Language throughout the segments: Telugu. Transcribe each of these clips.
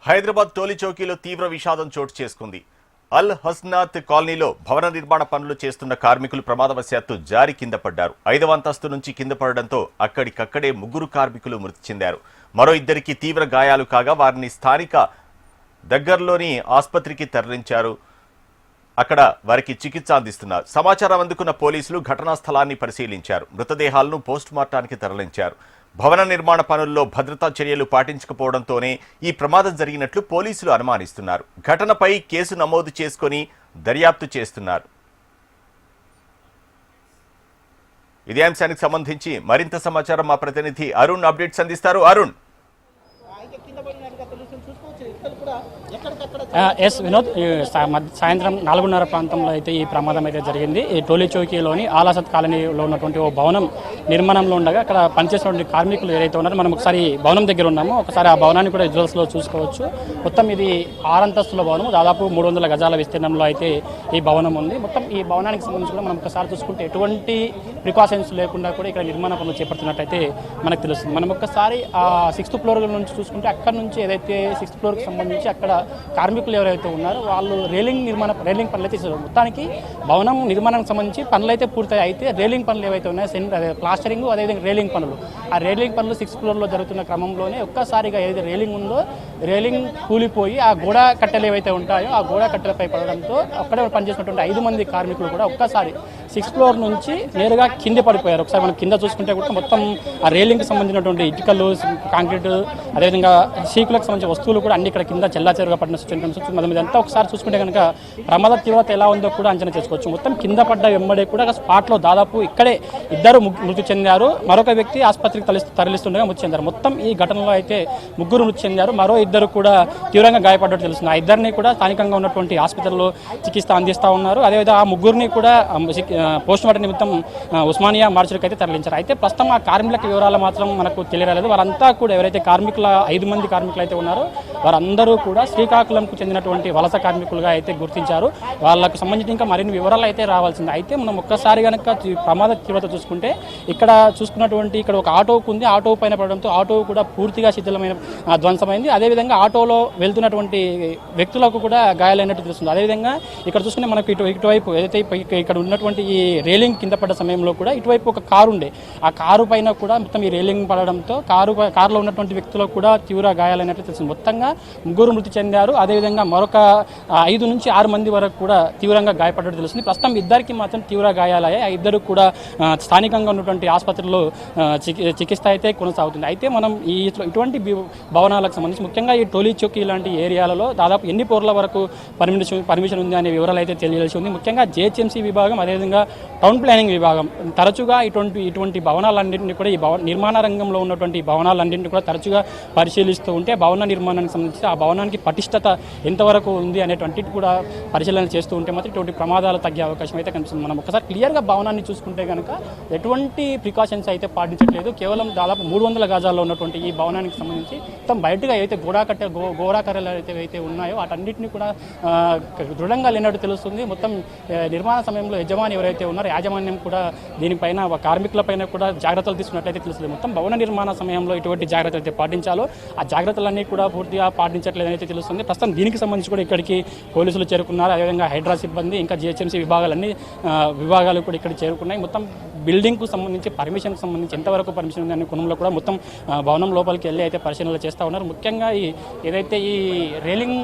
హైదరాబాద్ టోలీ చౌకీలో తీవ్ర విషాదం చోటు చేసుకుంది. అల్ హస్నాత్ కాలనీలో భవన నిర్మాణ పనులు చేస్తున్న కార్మికులు ప్రమాదవశాత్తు జారి కింద పడ్డారు. 5వ అంతస్తు నుంచి కింద పడడంతో అక్కడికక్కడే 3 కార్మికులు మృతి చెందారు. మరో 2కి తీవ్ర గాయాలు కాగా వారిని స్థానిక దగ్గరలోని ఆసుపత్రికి తరలించారు. అక్కడ వారికి చికిత్స అందిస్తున్నారు. సమాచారం అందుకున్న పోలీసులు ఘటనా స్థలాన్ని పరిశీలించారు. మృతదేహాలను పోస్టుమార్టానికి తరలించారు. భవన నిర్మాణ పనుల్లో భద్రతా చర్యలు పాటించకపోవడంతోనే ఈ ప్రమాదం జరిగినట్లు పోలీసులు అనుమానిస్తున్నారు. ఘటనపై కేసు నమోదు చేసుకుని దర్యాప్తు చేస్తున్నారు. ఇదే అంశానికి సంబంధించి మరింత సమాచారం మా ప్రతినిధి అరుణ్ అప్డేట్స్ అందిస్తారు. అరుణ్, ఎస్ వినోద్, సాయంత్రం 4:30 ప్రాంతంలో అయితే ఈ ప్రమాదం అయితే జరిగింది. ఈ టోలీ చౌకీలోని ఆలాసత్ కాలనీలో ఉన్నటువంటి ఓ భవనం నిర్మాణంలో ఉండగా అక్కడ పనిచేసినటువంటి కార్మికులు ఏదైతే ఉన్నారో మనం ఒకసారి భవనం దగ్గర ఉన్నామో ఒకసారి ఆ భవనాన్ని కూడా విజువల్స్లో చూసుకోవచ్చు. మొత్తం ఇది 6 అంతస్తుల భవనం, దాదాపు 300 గజాల విస్తీర్ణంలో అయితే ఈ భవనం ఉంది. మొత్తం ఈ భవనానికి సంబంధించి కూడా మనం ఒకసారి చూసుకుంటే ఎటువంటి ప్రికాషన్స్ లేకుండా కూడా ఇక్కడ నిర్మాణ పనులు చేపడుతున్నట్టయితే మనకు తెలుస్తుంది. మనం ఒక్కసారి ఆ 6th ఫ్లోర్ నుంచి చూసుకుంటే అక్కడ నుంచి ఏదైతే 6th ఫ్లోర్కి సంబంధించి అక్కడ కార్మికులు ఎవరైతే ఉన్నారో వాళ్ళు రేలింగ్ పనులు అయితే చేశారు. మొత్తానికి భవనం నిర్మాణానికి సంబంధించి పనులు అయితే పూర్తయి అయితే రేలింగ్ పనులు ఏవైతే ఉన్నాయో ప్లాస్టరింగ్, అదేవిధంగా రేలింగ్ పనులు, ఆ రేలింగ్ పనులు 6th ఫ్లోర్లో జరుగుతున్న క్రమంలోనే ఒక్కసారిగా ఏదైతే రేలింగ్ ఉందో రేలింగ్ కూలిపోయి ఆ గోడ కట్టెలు ఏవైతే ఉంటాయో ఆ గోడ కట్టెలపై పడడంతో అక్కడే పనిచేసినటువంటి 5 మంది కార్మికులు కూడా ఒక్కసారి 6th ఫ్లోర్ నుంచి నేరుగా కింద పడిపోయారు. ఒకసారి మనం కింద చూసుకుంటే కూడా మొత్తం ఆ రేలింగ్కి సంబంధించినటువంటి ఇటుకలు, కాంక్రీట్, అదేవిధంగా షీకులకు సంబంధించిన వస్తువులు కూడా అన్ని ఇక్కడ కింద చెల్లాచెరుగా పడిన సిచ్యువేషన్ ఇదంతా ఒకసారి చూసుకుంటే కనుక ప్రమాద తీవ్రత ఎలా ఉందో కూడా అంచనా చేసుకోవచ్చు. మొత్తం కింద పడ్డ వెంబడే కూడా స్పాట్లో దాదాపు ఇక్కడే 2 మృతి చెందారు. మరొక వ్యక్తి ఆసుపత్రికి తరలిస్తుండగా మృతి చెందారు. మొత్తం ఈ ఘటనలో అయితే 3 మృతి చెందారు. మరో 2 కూడా తీవ్రంగా గాయపడ్డట్టు తెలుస్తుంది. ఆ 2ని కూడా స్థానికంగా ఉన్నటువంటి ఆసుపత్రిలో చికిత్స అందిస్తూ ఉన్నారు. అదేవిధంగా ఆ 3 కూడా పోస్టుమార్టం నిమిత్తం ఉస్మానియా మార్చులకు అయితే తరలించారు. అయితే ప్రస్తుతం ఆ కార్మికుల వివరాలు మాత్రం మనకు తెలియరాలేదు. వారంతా కూడా ఎవరైతే 5 మంది కార్మికులు అయితే ఉన్నారో వారందరూ కూడా శ్రీకాకుళంకు చెందినటువంటి వలస కార్మికులుగా అయితే గుర్తించారు. వాళ్ళకు సంబంధించి ఇంకా మరిన్ని వివరాలు అయితే రావాల్సింది. అయితే మనం ఒక్కసారి కనుక ప్రమాద తీవ్రత చూసుకుంటే ఇక్కడ చూసుకున్నటువంటి ఇక్కడ ఒక ఆటో ఉంది. ఆటో పైన పడడంతో ఆటో కూడా పూర్తిగా శిథిలమైన ధ్వంసమైంది. అదేవిధంగా ఆటోలో వెళ్తున్నటువంటి వ్యక్తులకు కూడా గాయాలైనట్టు తెలుస్తుంది. అదేవిధంగా ఇక్కడ చూసుకుంటే మనకు ఇటువైపు ఏదైతే ఇక్కడ ఉన్నటువంటి ఈ రేలింగ్ కింద పడ్డ సమయంలో కూడా ఇటువైపు ఒక కారు ఉండే, ఆ కారు పైన కూడా మొత్తం ఈ రేలింగ్ పడడంతో కారులో ఉన్నటువంటి వ్యక్తులకు కూడా తీవ్ర గాయాలైనట్లు తెలుస్తుంది. మొత్తంగా 3 మృతి చెందారు. అదేవిధంగా మరొక 5 నుంచి 6 మంది వరకు కూడా తీవ్రంగా గాయపడ్డట్టు తెలుస్తుంది. ప్రస్తుతం 2కి మాత్రం తీవ్ర గాయాలయ్యాయి. ఆ 2 కూడా స్థానికంగా ఉన్నటువంటి ఆసుపత్రిలో చికిత్స అయితే కొనసాగుతుంది. అయితే మనం ఇటువంటి భవనాలకు సంబంధించి ముఖ్యంగా ఈ టోలీ చౌకీ లాంటి ఏరియాలలో దాదాపు ఎన్ని ఫ్లోర్ల వరకు పర్మిషన్ ఉంది అనే వివరాలు అయితే తెలియాల్సి ఉంది. ముఖ్యంగా జిహెచ్ఎంసీ విభాగం, అదేవిధంగా టౌన్ ప్లానింగ్ విభాగం తరచుగా ఇటువంటి భవనాలన్నింటినీ కూడా ఈ నిర్మాణ రంగంలో ఉన్నటువంటి భవనాలన్నింటినీ కూడా తరచుగా పరిశీలిస్తూ ఉంటే భవన నిర్మాణానికి సంబంధించి ఆ భవనానికి పటిష్టత ఎంతవరకు ఉంది అనేటువంటి కూడా పరిశీలన చేస్తూ ఉంటే మాత్రం ఇటువంటి ప్రమాదాలు తగ్గే అవకాశం అయితే కనిపిస్తుంది. మనం ఒకసారి క్లియర్గా భవనాన్ని చూసుకుంటే కనుక ఎటువంటి ప్రికాషన్స్ అయితే పాటించట్లేదు. కేవలం దాదాపు 300 గజాల్లో ఉన్నటువంటి ఈ భవనానికి సంబంధించి మొత్తం బయటగా ఏదైతే గోడాకర్రలు అయితే ఉన్నాయో వాటన్నిటిని కూడా దృఢంగా లేనట్టు తెలుస్తుంది. మొత్తం నిర్మాణ సమయంలో యజమాని ఎవరైతే ఉన్నారో యాజమాన్యం కూడా దీనిపైన కార్మికులపైన కూడా జాగ్రత్తలు తీసుకున్నట్లయితే తెలుస్తుంది. మొత్తం భవన నిర్మాణ సమయంలో ఎటువంటి జాగ్రత్తలు అయితే పాటించాలో ఆ జాగ్రత్తలన్నీ కూడా పూర్తిగా పాటించట్లేదని తెలుస్తుంది. ప్రస్తుతం దీనికి సంబంధించి కూడా ఇక్కడికి పోలీసులు చేరుకున్నారు. అదేవిధంగా హైడ్రా సిబ్బంది, ఇంకా జిహెచ్ఎంసీ విభాగాలు కూడా ఇక్కడ చేరుకున్నాయి. మొత్తం బిల్డింగ్కు సంబంధించి పర్మిషన్కి సంబంధించి ఎంతవరకు పర్మిషన్ ఉంది అనే కోణంలో కూడా మొత్తం భవనం లోపలికి వెళ్ళి అయితే పరిశీలనలు చేస్తూ ఉన్నారు. ముఖ్యంగా ఏదైతే ఈ రేలింగ్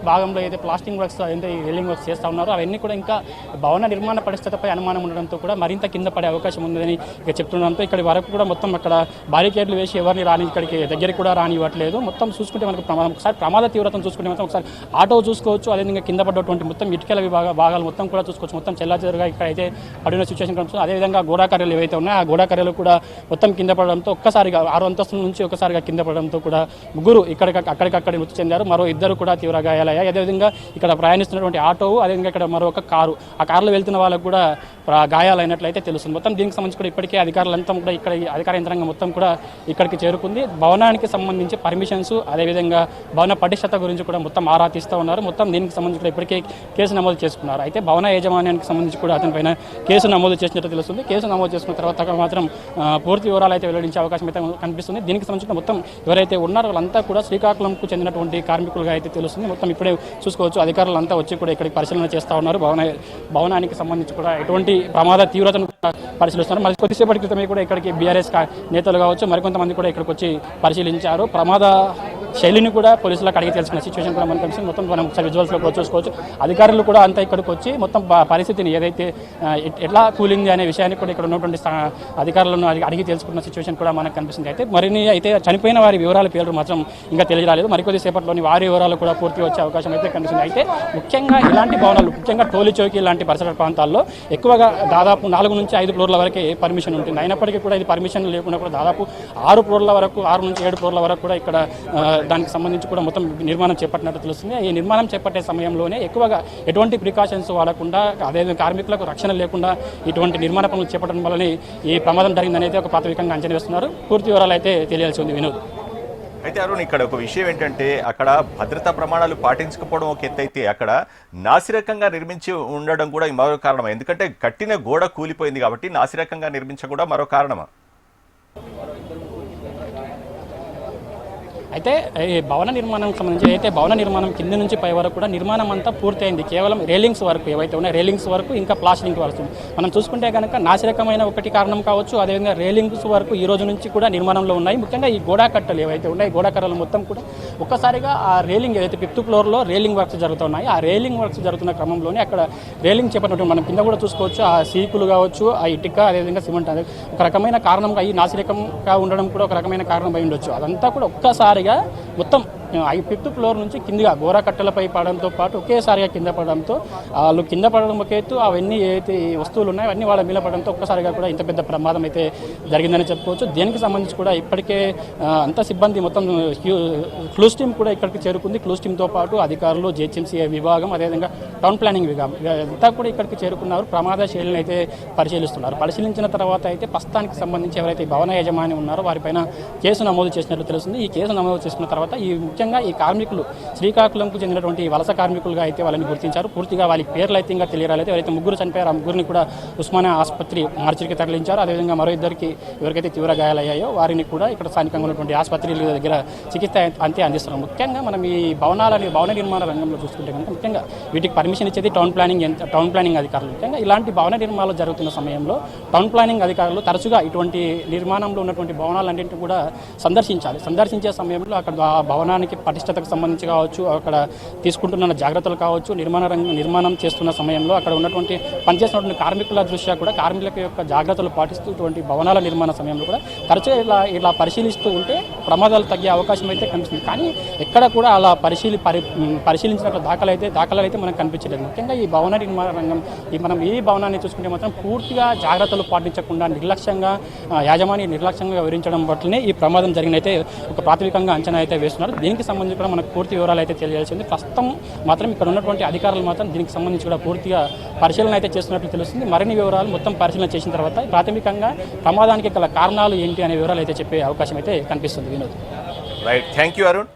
భాగంలో అయితే ప్లాస్టింగ్ వర్క్స్ అయితే ఈ రేలింగ్ వర్క్స్ చేస్తూ ఉన్నారో అవన్నీ కూడా ఇంకా భవన నిర్మాణ పరిస్థితిపై అనుమానం ఉండడంతో కూడా మరింత కింద పడే అవకాశం ఉందని ఇక చెప్తుండడంతో ఇక్కడి వరకు కూడా మొత్తం అక్కడ బారికేడ్లు వేసి ఎవరిని ఇక్కడికి దగ్గరికి కూడా రానివ్వట్లేదు. మొత్తం చూసుకుంటే మనకు ఒకసారి ప్రమాద తీవ్రతను చూసుకుంటే మొత్తం ఒకసారి ఆటో చూసుకోవచ్చు. అదేవిధంగా కింద పడ్డటువంటి మొత్తం ఇటుకల భాగాలు మొత్తం కూడా చూసుకోవచ్చు. మొత్తం చెల్లాచెరుగా ఇక్కడ అయితే పడిన సిచ్యువేషన్ కనిపిస్తుంది. అదేవిధంగా గోడాకర్రలు ఏవైతే ఉన్నాయో ఆ గోడాకర్రలు కూడా మొత్తం కింద పడడంతో ఒక్కసారిగా 6 అంతస్తుల నుంచి ఒకసారిగా కింద పడడంతో కూడా 3 అక్కడికక్కడ మృతి చెందారు. మరో 2 కూడా తీవ్ర గాయాలు గాయాలయ్యాయి. అదేవిధంగా ఇక్కడ ప్రయాణిస్తున్నటువంటి ఆటో, అదేవిధంగా ఇక్కడ మరొక కారు, ఆ కారులో వెళ్తున్న వాళ్ళకు కూడా గాయాలైనట్లయితే తెలుస్తుంది. మొత్తం దీనికి సంబంధించి కూడా ఇప్పటికే అధికారులంతా కూడా ఇక్కడ అధికార యంత్రాంగం మొత్తం కూడా ఇక్కడికి చేరుకుంది. భవనానికి సంబంధించి పర్మిషన్స్, అదేవిధంగా భవన పటిష్టత గురించి కూడా మొత్తం ఆరా తీస్తూ ఉన్నారు. మొత్తం దీనికి సంబంధించి కూడా ఇప్పటికే కేసు నమోదు చేసుకున్నారు. అయితే భవన యాజమాన్యానికి సంబంధించి కూడా అతనిపైన కేసు నమోదు చేసినట్టు తెలుస్తుంది. కేసు నమోదు చేసుకున్న తర్వాత మాత్రం పూర్తి వివరాలు అయితే వెల్లడించే అవకాశం అయితే కనిపిస్తుంది. దీనికి సంబంధించిన మొత్తం ఎవరైతే ఉన్నారో వాళ్ళంతా కూడా శ్రీకాకుళంకు చెందినటువంటి కార్మికులుగా అయితే తెలుస్తుంది. మొత్తం ఇప్పుడే చూసుకోవచ్చు అధికారులంతా వచ్చి కూడా ఇక్కడికి పరిశీలన చేస్తూ ఉన్నారు. భవనానికి సంబంధించి కూడా ఎటువంటి ప్రమాద తీవ్రతను పరిశీలిస్తున్నారు. మరి కొద్దిసేపటి క్రితమే కూడా ఇక్కడికి బీఆర్ఎస్ నేతలు కావచ్చు, మరికొంతమంది కూడా ఇక్కడికి వచ్చి పరిశీలించారు. ప్రమాద శైలిని కూడా పోలీసులకు అడిగి తెలుసుకున్న సిచ్యువేషన్ కూడా మనకు కనిపిస్తుంది. మొత్తం మనం ఒకసారి విజువల్స్లో కూడా చూసుకోవచ్చు. అధికారులు కూడా అంతా ఇక్కడికి వచ్చి మొత్తం పరిస్థితిని ఏదైతే ఎట్లా కూలింది అనే విషయాన్ని కూడా ఇక్కడ ఉన్నటువంటి అధికారులను అడిగి తెలుసుకున్న సిచ్యువేషన్ కూడా మనకు కనిపిస్తుంది. అయితే మరిన్ని అయితే చనిపోయిన వారి వివరాల పేర్లు మాత్రం ఇంకా తెలియరాలేదు. మరికొద్ది సేపట్లోని వారి వివరాలు కూడా పూర్తి వచ్చే అవకాశం అయితే కనిపిస్తుంది. అయితే ముఖ్యంగా ఇలాంటి భవనాలు, ముఖ్యంగా టోలీ చౌకీ లాంటి పరిసర ప్రాంతాల్లో ఎక్కువగా దాదాపు 4 నుంచి 5 ఫ్లోర్ల వరకే పర్మిషన్ ఉంటుంది. అయినప్పటికీ కూడా ఇది పర్మిషన్ లేకుండా కూడా దాదాపు 6 ఫ్లోర్ల వరకు, 6 నుంచి 7 ఫ్లోర్ల వరకు కూడా ఇక్కడ దానికి సంబంధించి కూడా మొత్తం నిర్మాణం చేపట్టినట్టు తెలుస్తుంది. ఈ నిర్మాణం చేపట్టే సమయంలోనే ఎక్కువగా ఎటువంటి ప్రికాషన్స్ వాడకుండా, అదేవిధంగా కార్మికులకు రక్షణ లేకుండా ఇటువంటి నిర్మాణ పనులు చేపట్టడం వల్లనే ఈ ప్రమాదం జరిగిందని అయితే ఒక ప్రాథమికంగా అంచనా వేస్తున్నారు. పూర్తి వివరాలు అయితే తెలియాల్సి ఉంది. వినోద్. అయితే అరుణ్, ఇక్కడ ఒక విషయం ఏంటంటే అక్కడ భద్రతా ప్రమాణాలు పాటించకపోవడం ఒక ఎత్తు అయితే అక్కడ నాసిరకంగా నిర్మించి ఉండడం కూడా మరో కారణం. ఎందుకంటే కట్టిన గోడ కూలిపోయింది కాబట్టి నాసిరకంగా నిర్మించడం కూడా మరో కారణమా? అయితే ఈ భవన నిర్మాణానికి సంబంధించి అయితే భవన నిర్మాణం కింద నుంచి పై వరకు కూడా నిర్మాణం అంతా పూర్తయింది. కేవలం రేలింగ్స్ వరకు ఏవైతే ఉన్నాయో రేలింగ్స్ వరకు ఇంకా ప్లాస్టింగ్ వరకు మనం చూసుకుంటే కనుక నాసిరకమైన ఒకటి కారణం కావచ్చు. అదేవిధంగా రేలింగ్స్ వరకు ఈ రోజు నుంచి కూడా నిర్మాణంలో ఉన్నాయి. ముఖ్యంగా ఈ గోడా కట్టలు ఏవైతే ఉన్నాయి, గోడా కర్రలు మొత్తం కూడా ఒక్కసారిగా ఆ రేలింగ్ ఏదైతే 5th ఫ్లోర్లో రేలింగ్ వర్క్స్ జరుగుతున్నాయి, ఆ రేలింగ్ వర్క్స్ జరుగుతున్న క్రమంలోనే అక్కడ రేలింగ్ చేపట్టినట్టు మనం కింద కూడా చూసుకోవచ్చు. ఆ సీకులు కావచ్చు, ఆ ఇటుక, అదేవిధంగా సిమెంట్, అది ఒక రకమైన కారణంగా ఈ నాసిరకంగా ఉండడం కూడా ఒక రకమైన కారణం అయి ఉండొచ్చు. అదంతా కూడా ఒక్కసారిగా మొత్తం 5th ఫ్లోర్ నుంచి కిందిగా గోరా కట్టెలపై పడడంతో పాటు ఒకేసారిగా కింద పడడంతో వాళ్ళు కింద పడడం ఒక ఎత్తు, అవన్నీ ఏదైతే వస్తువులు ఉన్నాయో అవన్నీ వాళ్ళ మీద పడడంతో ఒక్కసారిగా కూడా ఇంత పెద్ద ప్రమాదం అయితే జరిగిందని చెప్పుకోవచ్చు. దీనికి సంబంధించి కూడా ఇప్పటికే అంత సిబ్బంది మొత్తం క్లూస్ టీమ్ కూడా ఇక్కడికి చేరుకుంది. క్లూస్ టీమ్తో పాటు అధికారులు, జిహెచ్ఎంసీ విభాగం, అదేవిధంగా టౌన్ ప్లానింగ్ విభాగం అంతా కూడా ఇక్కడికి చేరుకున్నారు. ప్రమాద శైలిని అయితే పరిశీలిస్తున్నారు. పరిశీలించిన తర్వాత అయితే ప్రస్తుతానికి సంబంధించి ఎవరైతే భవన యజమాని ఉన్నారో వారిపైన కేసు నమోదు చేసినట్లు తెలుస్తుంది. ఈ కేసు నమోదు చేసుకున్న తర్వాత ముఖ్యంగా ఈ కార్మికులు శ్రీకాకుళంకు చెందినటువంటి వలస కార్మికులుగా అయితే వాళ్ళని గుర్తించారు. పూర్తిగా వాళ్ళకి పేర్లు అయితే ఇంకా తెలియరాలేదు. ఎవరైతే 3 చనిపోయారో ఆ 3ని కూడా ఉస్మానియా ఆసుపత్రి మార్చికి తరలించారు. అదేవిధంగా మరో 2కి ఎవరికైతే తీవ్ర గాయాలయ్యాయో వారిని కూడా ఇక్కడ స్థానికంగా ఉన్నటువంటి ఆసుపత్రుల దగ్గర చికిత్స అంతే అందిస్తున్నారు. ముఖ్యంగా మనం ఈ భవన నిర్మాణ రంగంలో చూసుకుంటే కనుక ముఖ్యంగా వీటికి పర్మిషన్ ఇచ్చేది టౌన్ ప్లానింగ్ అధికారులు. ముఖ్యంగా ఇలాంటి భవన నిర్మాణాలు జరుగుతున్న సమయంలో టౌన్ ప్లానింగ్ అధికారులు తరచుగా ఇటువంటి నిర్మాణంలో ఉన్నటువంటి భవనాలన్నింటినీ కూడా సందర్శించే సమయంలో అక్కడ భవనానికి పటిష్టతకు సంబంధించి కావచ్చు, అక్కడ తీసుకుంటున్న జాగ్రత్తలు కావచ్చు, నిర్మాణం చేస్తున్న సమయంలో అక్కడ ఉన్నటువంటి పనిచేస్తున్నటువంటి కార్మికుల దృష్ట్యా కూడా కార్మికుల యొక్క జాగ్రత్తలు పాటిస్తున్నటువంటి భవనాల నిర్మాణ సమయంలో కూడా తరచుగా ఇలా పరిశీలిస్తూ ఉంటే ప్రమాదాలు తగ్గే అవకాశం అయితే కనిపిస్తుంది. కానీ ఎక్కడ కూడా అలా పరిశీలించినట్లు దాఖలాలు అయితే మనకు కనిపించలేదు. ముఖ్యంగా ఈ భవన నిర్మాణ రంగం మనం ఈ భవనాన్ని చూసుకుంటే మాత్రం పూర్తిగా జాగ్రత్తలు పాటించకుండా యాజమాన్య నిర్లక్ష్యంగా వివరించడం వల్లనే ఈ ప్రమాదం జరిగినైతే ఒక ప్రాథమికంగా అంచనా అయితే వేస్తున్నారు. దీనికి సంబంధించి కూడా మనకు పూర్తి వివరాలు అయితే తెలియాల్సింది. ప్రస్తుతం మాత్రం ఇక్కడ ఉన్నటువంటి అధికారులు మాత్రం దీనికి సంబంధించి కూడా పూర్తిగా పరిశీలన అయితే చేస్తున్నట్లు తెలుస్తుంది. మరిన్ని వివరాలు మొత్తం పరిశీలన చేసిన తర్వాత ప్రాథమికంగా ప్రమాదానికి గల కారణాలు ఏంటి అనే వివరాలు అయితే చెప్పే అవకాశం అయితే కనిపిస్తుంది. Vinod. Right, thank you Arun.